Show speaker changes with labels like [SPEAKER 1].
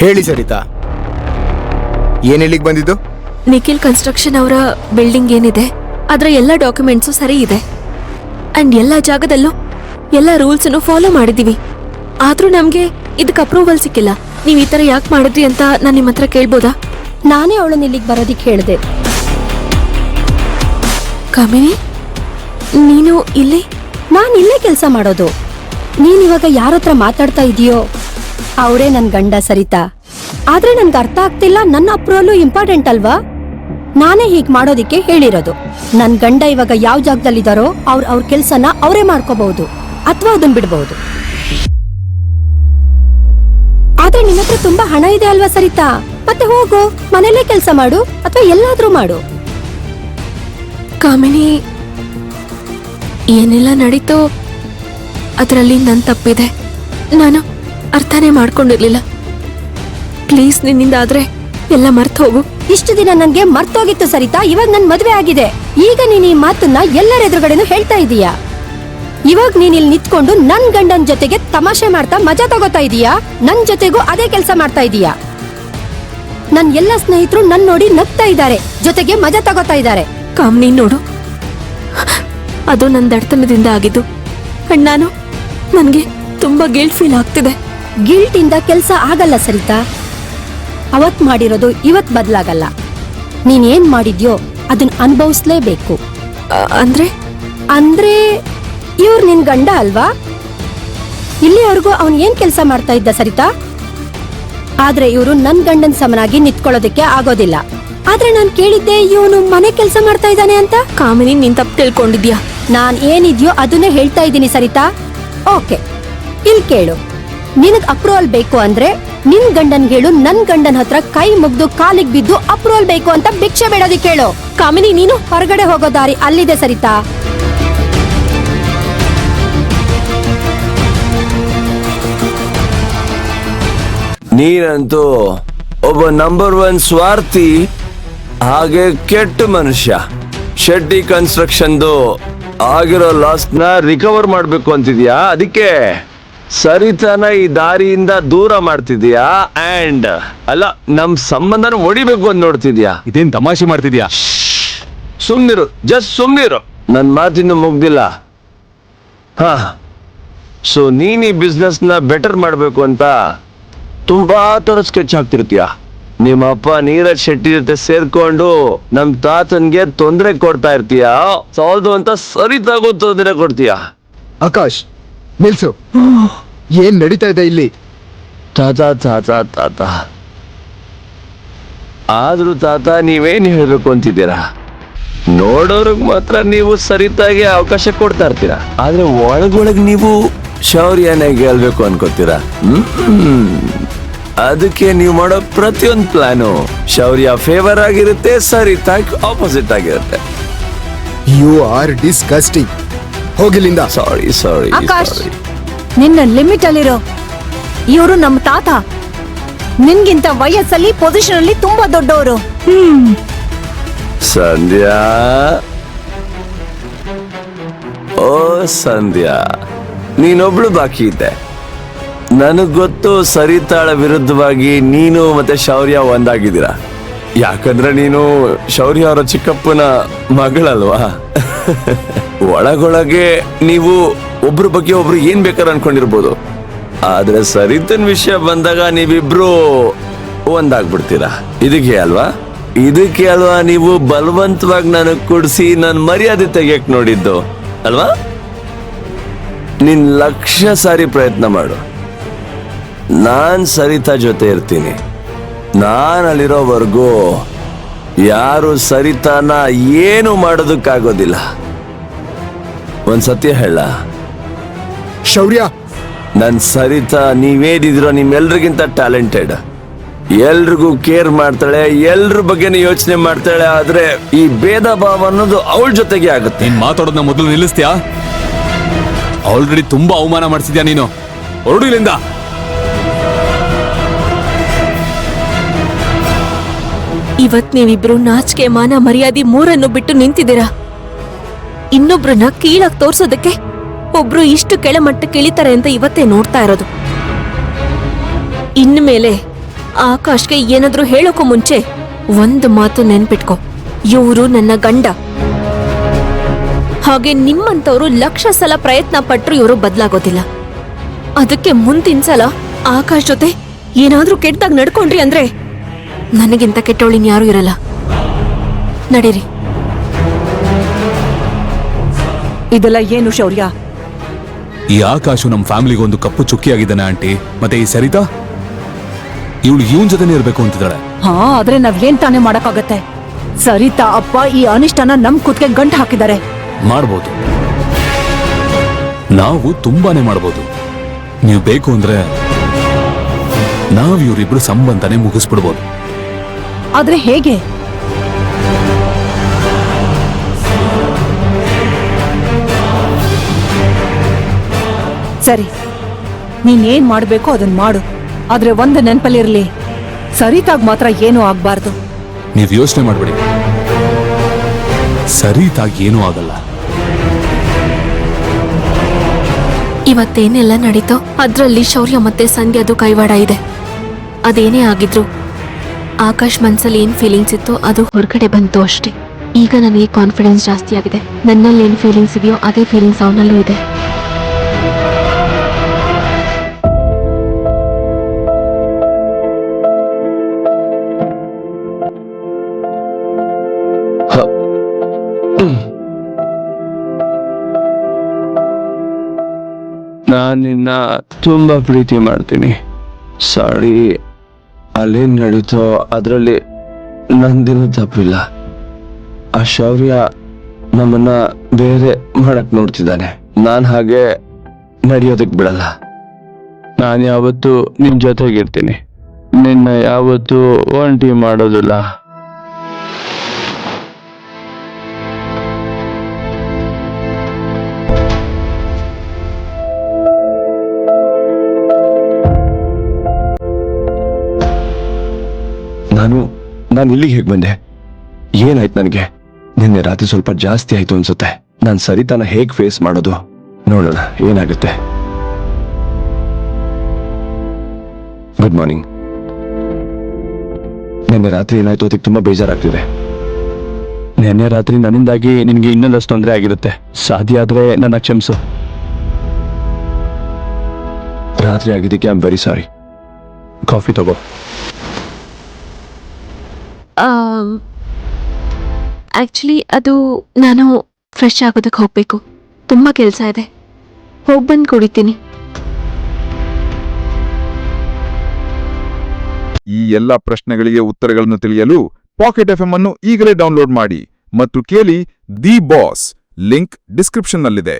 [SPEAKER 1] ಹೇಳಿ ಸರಿತಾ, ಏನ್ ಇಲ್ಲಿಗೆ ಬಂದಿದ್ದು?
[SPEAKER 2] ನಿಖಿಲ್ ಕನ್ಸ್ಟ್ರಕ್ಷನ್ ಅವರ ಬಿಲ್ಡಿಂಗ್ ಏನಿದೆ ಅದರ ಎಲ್ಲ ಡಾಕ್ಯುಮೆಂಟ್ಸು ಸರಿ ಇದೆ ಅಂಡ್ ಎಲ್ಲ ಜಾಗದಲ್ಲೂ ಎಲ್ಲ ರೂಲ್ಸ್ ಫಾಲೋ ಮಾಡಿದೀವಿ. ಆದ್ರೂ ನಮ್ಗೆ ಇದಕ್ಕೆ ಅಪ್ರೂವಲ್ ಸಿಕ್ಕಿಲ್ಲ. ನೀವ್ ಈ ತರ ಯಾಕೆ ಮಾಡಿದ್ರಿ ಅಂತ ನಾನು ನಿಮ್ಮ ಹತ್ರ ಕೇಳ್ಬೋದಾ?
[SPEAKER 3] ನಾನೇ ಅವಳನ್ನ ಇಲ್ಲಿಗೆ ಬರೋದಿಕ್ಕೆ ಹೇಳಿದೆ.
[SPEAKER 2] ಕಾಮಿನಿ, ನೀನು ಇಲ್ಲಿ?
[SPEAKER 3] ನಾನು ಇಲ್ಲೇ ಕೆಲಸ ಮಾಡೋದು. ನೀನ್ ಇವಾಗ ಯಾರ ಹತ್ರ ಮಾತಾಡ್ತಾ ಇದೀಯೋ ಅವರೇ ನನ್ ಗಂಡ ಸರಿತಾ. ಆದ್ರೆ ನನ್ಗೆ ಅರ್ಥ ಆಗ್ತಿಲ್ಲ, ನನ್ನ ಅಪ್ರೂವಲ್ ಇಂಪಾರ್ಟೆಂಟ್ ಅಲ್ವಾ? ನಾನೇ ಹೀಗ್ ಮಾಡೋದಿಕ್ಕೆ ಹೇಳಿರೋದು. ನನ್ ಗಂಡ ಇವಾಗ ಯಾವ ಜಾಗದಲ್ಲಿದ್ದಾರೋ ಅವ್ರ ಕೆಲ್ಸನ ಅವರೇ ಮಾಡ್ಕೋಬಹುದು ಅಥವಾ ಅದನ್ನ ಬಿಡಬಹುದು. ಆದ್ರೆ ನಿನ್ನ ಹತ್ರ ತುಂಬಾ ಹಣ ಇದೆ ಅಲ್ವಾ ಸರಿತಾ? ಮತ್ತೆ ಹೋಗು, ಮನೇಲೇ ಕೆಲಸ ಮಾಡು ಅಥವಾ ಎಲ್ಲಾದ್ರೂ ಮಾಡು.
[SPEAKER 2] ಕಾಮಿನಿ, ಏನೆಲ್ಲ ನಡೀತೋ ಅದರಲ್ಲಿ ನನ್ ತಪ್ಪಿದೆ. ನಾನು ಅರ್ಥನೇ ಮಾಡ್ಕೊಂಡಿರ್ಲಿಲ್ಲ. ಪ್ಲೀಸ್, ನಿನ್ನಿಂದ ಆದ್ರೆ ಎಲ್ಲ ಮರ್ತು ಹೋಗು.
[SPEAKER 3] ಇಷ್ಟು ದಿನ ನನ್ಗೆ ಮರ್ತೋಗಿತ್ತು ಸರಿತಾ. ಇವಾಗ ನನ್ ಮದ್ವೆ ಆಗಿದೆ. ಈಗ ನೀನ್ ಈ ಮಾತನ್ನ ಎಲ್ಲರ ಎದುರುಗಡೆನೂ ಹೇಳ್ತಾ ಇದೀಯಾ. ಇವಾಗ ನೀನ್ ಇಲ್ಲಿ ನಿಂತ್ಕೊಂಡು ನನ್ ಗಂಡನ್ ಜೊತೆಗೆ ತಮಾಷೆ ಮಾಡ್ತಾ ಮಜಾ ತಗೋತಾ ಇದೀಯಾ. ನನ್ ಜೊತೆಗೂ ಅದೇ ಕೆಲಸ ಮಾಡ್ತಾ ಇದೀಯಾ. ನನ್ ಎಲ್ಲ ಸ್ನೇಹಿತರು ನನ್ ನೋಡಿ ನಗ್ತಾ ಇದ್ದಾರೆ, ಜೊತೆಗೆ ಮಜಾ ತಗೋತಾ ಇದ್ದಾರೆ.
[SPEAKER 2] ಕಾಮಿನಿ ನೋಡು, ಅದು ನನ್ನ ದಡ್ತನದಿಂದ ಆಗಿದ್ದು. ಅಂಡ್ ನನ್ಗೆ ತುಂಬಾ ಗಿಲ್ಟ್ ಫೀಲ್ ಆಗ್ತಿದೆ.
[SPEAKER 3] ಗಿಲ್ಟ್ ಇಂದ ಕೆಲಸ ಆಗಲ್ಲ ಸರಿತಾ. ಅವತ್ ಮಾಡಿರೋದು ಇವತ್ ಬದಲಾಗಲ್ಲ. ನೀನ್ ಏನ್ ಮಾಡಿದ್ಯೋ ಅದನ್ನ ಅನುಭವಿಸ್ಲೇಬೇಕು. ಅಂದ್ರೆ ಇವ್ರು ನಿನ್ ಗಂಡ ಅಲ್ವಾ? ಇಲ್ಲಿವರೆಗೂ ಅವನ್ ಏನ್ ಕೆಲಸ ಮಾಡ್ತಾ ಇದ್ದ ಸರಿತಾ? ಆದ್ರೆ ಇವರು ನನ್ ಗಂಡನ್ ಸಮನಾಗಿ ನಿಂತ್ಕೊಳ್ಳೋದಕ್ಕೆ ಆಗೋದಿಲ್ಲ. ಆದ್ರೆ ನಾನ್ ಕೇಳಿದ್ದೆ ಇವನು ಮನೆ ಕೆಲಸ ಮಾಡ್ತಾ ಇದ್ದಾನೆ ಅಂತ.
[SPEAKER 2] ಕಾಮಿನಿ, ನೀನ್ ತಪ್ಪು ತಿಳ್ಕೊಂಡಿದ್ಯಾ.
[SPEAKER 3] ನಾನ್ ಏನಿದ್ಯೋ ಅದನ್ನೇ ಹೇಳ್ತಾ ಇದ್ದೀನಿ ಸರಿತಾ. ಓಕೆ, ಇಲ್ಲಿ ಕೇಳು. ನಿನಗ್ ಅಪ್ರೂವಲ್ ಬೇಕು ಅಂದ್ರೆ ನಿನ್ ಗಂಡನ್ ಹೇಳು. ನನ್ ಗಂಡನ್ ಹತ್ರ ಕೈ ಮುಗ್ದು ಕಾಲಿಗೆ ಬಿದ್ದು ಅಪ್ರೂವಲ್ ಬೇಕು ಅಂತ ಭಿಕ್ಷೆ ಬೇಡೋದಿಕ್ಕೆ ಹೇಳು.
[SPEAKER 2] ಕಾಮಿನಿ, ನೀನು
[SPEAKER 3] ಹೊರಗಡೆ ಹೋಗೋ ದಾರಿ ಅಲ್ಲಿದೆ ಸರಿತಾ.
[SPEAKER 4] ನೀನಂತೂ ಒಬ್ಬ ನಂಬರ್ 1 ಸ್ವಾರ್ಥಿ ಹಾಗೆ ಕೆಟ್ಟ ಮನುಷ್ಯ. ಶೆಟ್ಟಿ ಕನ್ಸ್ಟ್ರಕ್ಷನ್ದು ಆಗಿರೋ ಲಾಸ್ ನ ರಿಕವರ್ ಮಾಡ್ಬೇಕು ಅಂತಿದ್ಯಾ. ಅದಕ್ಕೆ ಸರಿತಾನ ಈ ದಾರಿಯಿಂದ ದೂರ ಮಾಡ್ತಿದ್ಯಾ. ಅಂಡ್ ಅಲ್ಲ, ನಮ್ ಸಂಬಂಧನ ಹೊಡಿಬೇಕು ಅಂತ ನೋಡ್ತಿದ್ಯಾ.
[SPEAKER 5] ಇದೇನ್ ತಮಾಷೆ ಮಾಡ್ತಿದ್ಯಾ?
[SPEAKER 4] ಸುಮ್ನಿರು, ಜಸ್ಟ್ ಸುಮ್ನಿರು. ನನ್ ಮಾತಿನ್ನು ಮುಗ್ದಿಲ್ಲ. ಹಾ, ಸೊ ನೀನ್ ಈ ಬಿಸ್ನೆಸ್ ನ ಬೆಟರ್ ಮಾಡ್ಬೇಕು ಅಂತ ತುಂಬಾ ತರ ಸ್ಕೆಚ್ ಹಾಕ್ತಿರ್ತೀಯ. ನಿಮ್ಮ ಅಪ್ಪ ನೀರಜ್ ಶೆಟ್ಟಿ ಜೊತೆ ಸೇರ್ಕೊಂಡು ನಮ್ ತಾತನ್ಗೆ ತೊಂದರೆ ಕೊಡ್ತಾ ಇರ್ತೀಯ. ಸಾಲ್ದು ಅಂತ ಸರಿತಾಗೋ ತೊಂದರೆ ಕೊಡ್ತೀಯ.
[SPEAKER 1] ಆಕಾಶ್, ನಿಲ್ಸು. ಏನ್ ನಡೀತಾ ಇದೆ ಇಲ್ಲಿ?
[SPEAKER 4] ತಾತ ತಾತ ತಾತ ಆದ್ರೂ ತಾತ, ನೀವೇನ್ ಹೇಳ್ಬೇಕು ಅಂತಿದ್ದೀರಾ? ನೋಡೋರ್ಗ್ ಮಾತ್ರ ನೀವು ಸರಿತಾಗಿ ಅವಕಾಶ ಕೊಡ್ತಾ ಇರ್ತೀರಾ, ಆದ್ರೆ ಒಳಗೊಳಗ್ ನೀವು ಶೌರ್ಯನೇ ಗೆಲ್ಬೇಕು ಅನ್ಕೋತೀರಾ. ಅದಕ್ಕೆ ನೀವು ಮಾಡೋ ಪ್ರತಿಯೊಂದು ಪ್ಲಾನು ಶೌರ್ಯ ಫೇವರ್ ಆಗಿರುತ್ತೆ, ಸರಿತಾಗಿ ಆಪೋಸಿಟ್ ಆಗಿರುತ್ತೆ.
[SPEAKER 1] You are disgusting. ಹೋಗಿಲ್ಲಿಂದ.
[SPEAKER 4] ಸಾರಿ ಸಾರಿ
[SPEAKER 3] ಆಕಾಶ್, ನಿನ್ನ ಲಿಮಿಟ್ ಅಲ್ಲಿರೋ. ಇವರು ನಮ್ಮ ತಾತ. ನಿನ್ಗಿಂತ ವಯಸ್ಸಲ್ಲಿ ಪೊಸಿಷನ್ ಅಲ್ಲಿ ತುಂಬಾ ದೊಡ್ಡವರು.
[SPEAKER 4] ಸಂಧ್ಯಾ, ಓ ಸಂಧ್ಯಾ, ನೀನೊಬ್ಳು ಬಾಕಿ ಇದ್ದೆ. ನನಗ್ ಗೊತ್ತು, ಸರಿತಾಳ ವಿರುದ್ಧವಾಗಿ ನೀನು ಮತ್ತೆ ಶೌರ್ಯ ಒಂದಾಗಿದ್ದೀರಾ. ಯಾಕಂದ್ರೆ ನೀನು ಶೌರ್ಯ ಅವರ ಚಿಕ್ಕಪ್ಪನ ಮಗಳಲ್ವಾ. ಒಳಗೊಳಗೆ ನೀವು ಒಬ್ರ ಬಗ್ಗೆ ಒಬ್ರು ಏನ್ ಬೇಕಾದ್ರೆ ಅನ್ಕೊಂಡಿರ್ಬೋದು, ಆದ್ರೆ ಸರಿತನ್ ವಿಷಯ ಬಂದಾಗ ನೀವಿಬ್ರು ಒಂದಾಗ್ಬಿಡ್ತೀರಾ. ಇದಕ್ಕೆ ಅಲ್ವಾ ನೀವು ಬಲವಂತವಾಗಿ ನನಗ್ ಕೊಡ್ಸಿ ನನ್ ಮರ್ಯಾದೆ ತೆಗಿಯಕ್ ನೋಡಿದ್ದು ಅಲ್ವಾ? ನಿನ್ 1,00,000 ಸಾರಿ ಪ್ರಯತ್ನ ಮಾಡು, ನಾನ್ ಸರಿತಾ ಜೊತೆ ಇರ್ತೀನಿ. ನಾನ್ ಅಲ್ಲಿರೋವರೆಗೂ ಯಾರು ಸರಿತಾನ ಏನು ಮಾಡೋದಕ್ಕಾಗೋದಿಲ್ಲ. ಒಂದ್ ಸತ್ಯ ಹೇಳ
[SPEAKER 1] ಶೌರ್ಯ,
[SPEAKER 4] ನನ್ ಸರಿತಾ ನೀವೇನಿದಿರೋ ನಿಮ್ಮೆಲ್ರಿಗಿಂತ ಟ್ಯಾಲೆಂಟೆಡ್. ಎಲ್ರಿಗೂ ಕೇರ್ ಮಾಡ್ತಾಳೆ, ಎಲ್ರ ಬಗ್ಗೆನೂ ಯೋಚನೆ ಮಾಡ್ತಾಳೆ. ಆದ್ರೆ ಈ ಭೇದ ಭಾವ ಅನ್ನೋದು ಅವಳ ಜೊತೆಗೆ ಆಗುತ್ತೆ.
[SPEAKER 5] ನೀನ್ ಮಾತಾಡೋದನ್ನ ಮೊದಲು ನಿಲ್ಲಿಸ್ತೀಯಾ? ಆಲ್ರೆಡಿ ತುಂಬಾ ಅವಮಾನ ಮಾಡಿಸಿದ್ಯಾ ನೀನು. ಹೊರಡು ಇಲ್ಲಿಂದ.
[SPEAKER 2] ಇವತ್ ನೀವಿಬ್ರು ನಾಚಿಕೆ ಮಾನ ಮರ್ಯಾದೆ ಮೂರನ್ನು ಬಿಟ್ಟು ನಿಂತಿದ್ದೀರಾ. ಇನ್ನೊಬ್ರನ್ನ ಕೀಳಾಗ್ ತೋರ್ಸೋದಕ್ಕೆ ಒಬ್ರು ಇಷ್ಟು ಕೆಳಮಟ್ಟಕ್ಕೆ ಇಳಿತಾರೆ ಅಂತ ಇವತ್ತೇ ನೋಡ್ತಾ ಇರೋದು. ಇನ್ಮೇಲೆ ಆಕಾಶ್ಗೆ ಏನಾದ್ರೂ ಹೇಳೋಕ್ಕೂ ಮುಂಚೆ ಒಂದು ಮಾತು ನೆನ್ಪಿಟ್ಕೊ, ಇವರು ನನ್ನ ಗಂಡ. ಹಾಗೆ ನಿಮ್ಮಂತವ್ರು ಲಕ್ಷ ಸಲ ಪ್ರಯತ್ನ ಪಟ್ರು ಇವರು ಬದಲಾಗೋದಿಲ್ಲ. ಅದಕ್ಕೆ ಮುಂದಿನ ಸಲ ಆಕಾಶ್ ಜೊತೆ ಏನಾದ್ರೂ ಕೆಟ್ಟದಾಗ ನಡ್ಕೊಂಡ್ರಿ ಅಂದ್ರೆ ನನಗಿಂತ ಕೆಟ್ಟವಳಿನ್ ಯಾರು ಇರಲ್ಲ. ನಡೀರಿ.
[SPEAKER 6] ಇದೆಲ್ಲ ಏನು ಶೌರ್ಯ?
[SPEAKER 5] ಈ ಆಕಾಶು ನಮ್ಮ ಫ್ಯಾಮಿಲಿಗೆ ಒಂದು ಕಪ್ಪು ಚುಕ್ಕಿಯಾಗಿದ್ದಾನೆ ಆಂಟಿ. ಮತ್ತೆ ಈ ಸರಿತಾ ಇವಳು ಇವನ್ ಜೊತೆನೇ ಇರ್ಬೇಕು ಅಂತಿದ್ದಾಳೆ.
[SPEAKER 6] ಹಾ, ಆದ್ರೆ ನಾವೇನ್ ತಾನೇ ಮಾಡಕ್ಕಾಗತ್ತೆ? ಸರಿತಾ ಅಪ್ಪ ಈ ಅನಿಷ್ಟನ ನಮ್ ಕುತ್ಗೆ ಗಂಟು ಹಾಕಿದ್ದಾರೆ.
[SPEAKER 5] ಮಾಡ್ಬೋದು, ನಾವು ತುಂಬಾನೇ ಮಾಡ್ಬೋದು. ನೀವು ಬೇಕು ಅಂದ್ರೆ ನಾವ್ ಇವ್ರಿಬ್ರು ಸಂಬಂಧನೇ ಮುಗಿಸ್ಬಿಡ್ಬೋದು.
[SPEAKER 6] ಆದ್ರೆ ಹೇಗೆ? ಸರಿ, ನೀನೇನ್ ಮಾಡ್ಬೇಕೋ ಅದನ್ ಮಾಡು. ಆದ್ರೆ ಒಂದು ನೆನ್ಪಲ್ಲಿರ್ಲಿ, ಸರಿತಾಗ್ ಮಾತ್ರ ಏನೂ ಆಗ್ಬಾರ್ದು.
[SPEAKER 5] ನೀವ್ ಯೋಚನೆ ಮಾಡ್ಬೇಡಿ, ಸರಿತಾಗಿ ಏನೂ ಆಗಲ್ಲ.
[SPEAKER 2] ಇವತ್ತೇನೆಲ್ಲ ನಡೀತೋ ಅದ್ರಲ್ಲಿ ಶೌರ್ಯ ಮತ್ತೆ ಸಂಧ್ಯಾದು ಕೈವಾಡ ಇದೆ. ಅದೇನೇ ಆಗಿದ್ರು ಆಕಾಶ್ ಮನ್ಸಲ್ಲಿ ಏನ್ ಫೀಲಿಂಗ್ಸ್ ಇತ್ತು ಅದು ಹೊರಗಡೆ ಬಂತು ಅಷ್ಟೇ. ಈಗ ನನಗೆ ಕಾನ್ಫಿಡೆನ್ಸ್ ಜಾಸ್ತಿ ಆಗಿದೆ. ನನ್ನಲ್ಲಿ ಏನ್ ಫೀಲಿಂಗ್ಸ್ ಇದೆಯೋ ಅದೇ ಫೀಲಿಂಗ್ಸ್ ಅವನಲ್ಲೂ ಇದೆ.
[SPEAKER 4] ನಾನು ನಿನ್ನ ತುಂಬಾ ಪ್ರೀತಿ ಮಾಡ್ತೀನಿ. ಸಾರಿ, ಅಲ್ಲೇನ್ ನಡೀತೋ ಅದರಲ್ಲಿ ನಂದೇನು ತಪ್ಪಿಲ್ಲ. ಆ ಶೌರ್ಯ ನಮ್ಮನ್ನ ಬೇರೆ ಮಾಡಕ್ ನೋಡ್ತಿದ್ದಾನೆ. ನಾನು ಹಾಗೆ ನಡೆಯೋದಕ್ ಬಿಡಲ್ಲ. ನಾನು ಯಾವತ್ತೂ ನಿನ್ ಜೊತೆಗಿರ್ತೀನಿ. ನಿನ್ನ ಯಾವತ್ತೂ ಒಂಟಿ ಮಾಡೋದಿಲ್ಲ. ನಾನು ಇಲ್ಲಿಗೆ ಹೇಗೆ ಬಂದೆ? ಏನಾಯ್ತು ನನಗೆ? ನಿನ್ನೆ ರಾತ್ರಿ ಸ್ವಲ್ಪ ಜಾಸ್ತಿ ಆಯ್ತು ಅನ್ಸುತ್ತೆ. ನಾನು ಸರಿತಾನ ಹೇಗ್ ಫೇಸ್ ಮಾಡೋದು ನೋಡೋಣ, ಏನಾಗುತ್ತೆ. Good morning. ನಿನ್ನೆ ರಾತ್ರಿ ಏನಾಯ್ತು ಅದಕ್ಕೆ ತುಂಬಾ ಬೇಜಾರಾಗ್ತಿದೆ. ನಿನ್ನೆ ರಾತ್ರಿ ನನ್ನಿಂದಾಗಿ ನಿನ್ಗೆ ಇನ್ನೊಂದಷ್ಟು ತೊಂದರೆ ಆಗಿರುತ್ತೆ. ಸಾಧ್ಯ ಆದ್ರೆ ನನ್ನ ಕ್ಷಮಿಸು. ರಾತ್ರಿ ಆಗಿದ್ದಕ್ಕೆ I am very sorry. Coffee ತಗೋ.
[SPEAKER 2] ಆಕ್ಚುಲಿ ಅದು ನಾನು ಫ್ರೆಶ್ ಆಗೋದಕ್ಕೆ ಹೋಗ್ಬೇಕು. ತುಂಬಾ ಕೆಲಸ ಇದೆ. ಹೋಗ್ಬಂದು ಕುಡಿತೀನಿ.
[SPEAKER 7] ಈ ಎಲ್ಲ ಪ್ರಶ್ನೆಗಳಿಗೆ ಉತ್ತರಗಳನ್ನು ತಿಳಿಯಲು ಪಾಕೆಟ್ ಎಫ್ಎಂ ಅನ್ನು ಈಗಲೇ ಡೌನ್ಲೋಡ್ ಮಾಡಿ ಮತ್ತು ಕೇಳಿ ದಿ ಬಾಸ್. ಲಿಂಕ್ ಡಿಸ್ಕ್ರಿಪ್ಷನ್ನಲ್ಲಿದೆ.